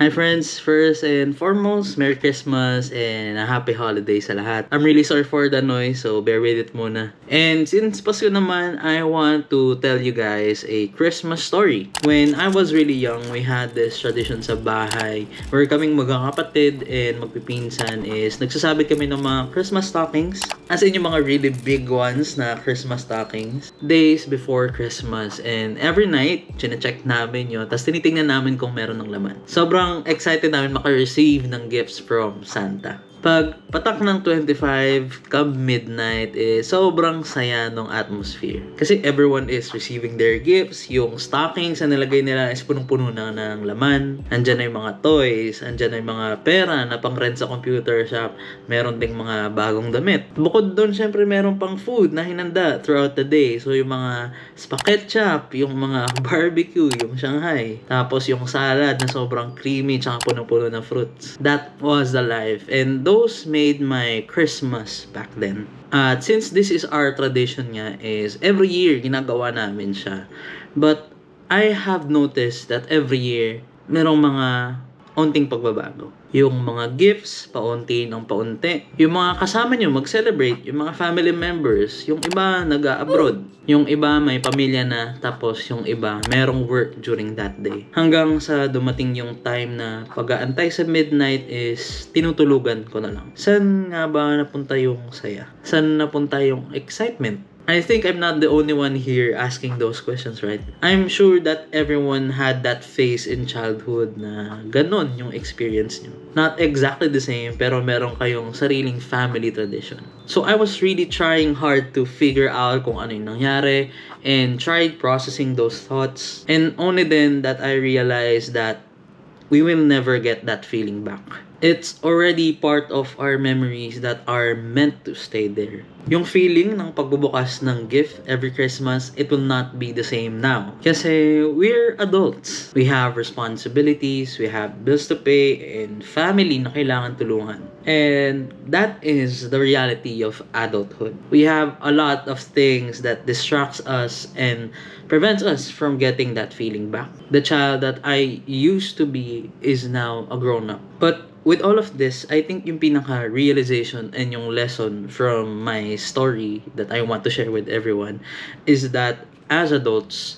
Hi friends, first and foremost, Merry Christmas and a Happy Holiday sa lahat. I'm really sorry for the noise, so bear with it muna. And since Pasko naman, I want to tell you guys a Christmas story. When I was really young, we had this tradition sa bahay where kaming magkakapatid and magpipinsan is nagsasabi kami ng mga Christmas stockings. As in yung mga really big ones na Christmas stockings. Days before Christmas, and every night, chine-check namin yun. Tapos tinitingnan namin kung meron ng laman. Sobrang excited namin maka-receive ng gifts from Santa. Pag patak ng 25, come midnight, sobrang saya ng atmosphere. Kasi everyone is receiving their gifts. Yung stockings na nilagay nila is punong-puno na ng laman. Andyan na yung mga toys, andyan na yung mga pera na pang-rent sa computer shop. Meron ding mga bagong damit. Bukod doon, syempre meron pang food na hinanda throughout the day. So yung mga spaghetti chop, yung mga barbecue, yung Shanghai. Tapos yung salad na sobrang creamy tsaka punong-puno ng fruits. That was the life. And those made my Christmas back then. At since this is our tradition nga is every year ginagawa namin siya. But I have noticed that every year merong mga onting pagbabago. Yung mga gifts, paunti ng paunti. Yung mga kasama nyo mag-celebrate, yung mga family members, yung iba nag-abroad. Yung iba may pamilya na, tapos yung iba merong work during that day. Hanggang sa dumating yung time na pag-aantay sa midnight is tinutulugan ko na lang. Saan nga ba napunta yung saya? Saan napunta yung excitement? I think I'm not the only one here asking those questions, right? I'm sure that everyone had that phase in childhood na ganon yung experience nyo. Not exactly the same, pero meron kayong sariling family tradition. So I was really trying hard to figure out kung ano yung nangyari and tried processing those thoughts. And only then that I realized that we will never get that feeling back. It's already part of our memories that are meant to stay there. Yung feeling ng pagbubukas ng gift every Christmas, it will not be the same now. Kasi we're adults. We have responsibilities, we have bills to pay, and family na kailangan tulungan. And that is the reality of adulthood. We have a lot of things that distracts us and prevents us from getting that feeling back. The child that I used to be is now a grown-up. But with all of this, I think yung pinaka-realization and yung lesson from my story that I want to share with everyone is that as adults,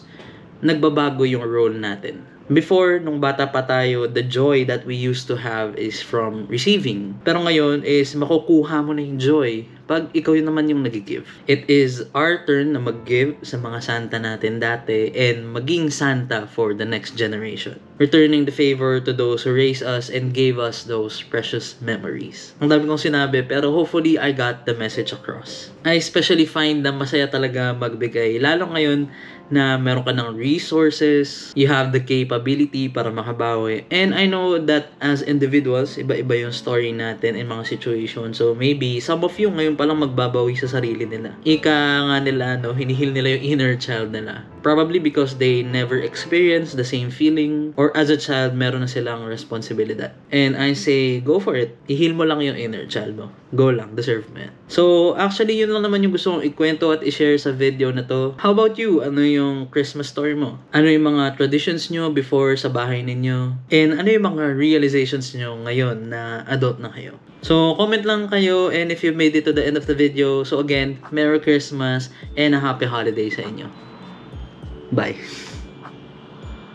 nagbabago yung role natin. Before, nung bata pa tayo, the joy that we used to have is from receiving. Pero ngayon is makukuha mo na yung joy pag ikaw yun naman yung nag-give. It is our turn na mag-give sa mga Santa natin dati and maging Santa for the next generation. Returning the favor to those who raised us and gave us those precious memories. Ang dami kong sinabi, pero hopefully I got the message across. I especially find na masaya talaga magbigay, lalo ngayon na meron ka ng resources, you have the capability para makabawi. And I know that as individuals, iba-iba yung story natin in mga situations. So maybe some of you ngayon palang magbabawi sa sarili nila. Ika nga nila, no, hinihil nila yung inner child nila. Probably because they never experienced the same feeling, or as a child, meron na silang responsibilidad. And I say, go for it. Ihil mo lang yung inner child mo. Go lang, deserve mo yan. So, actually, yun lang naman yung gusto kong ikwento at i-share sa video na to. How about you? Ano yung Christmas story mo? Ano yung mga traditions nyo before sa bahay ninyo? And ano yung mga realizations nyo ngayon na adult na kayo? So, comment lang kayo, and if you made it to the end of the video, so again, Merry Christmas and a Happy Holiday sa inyo. Bye.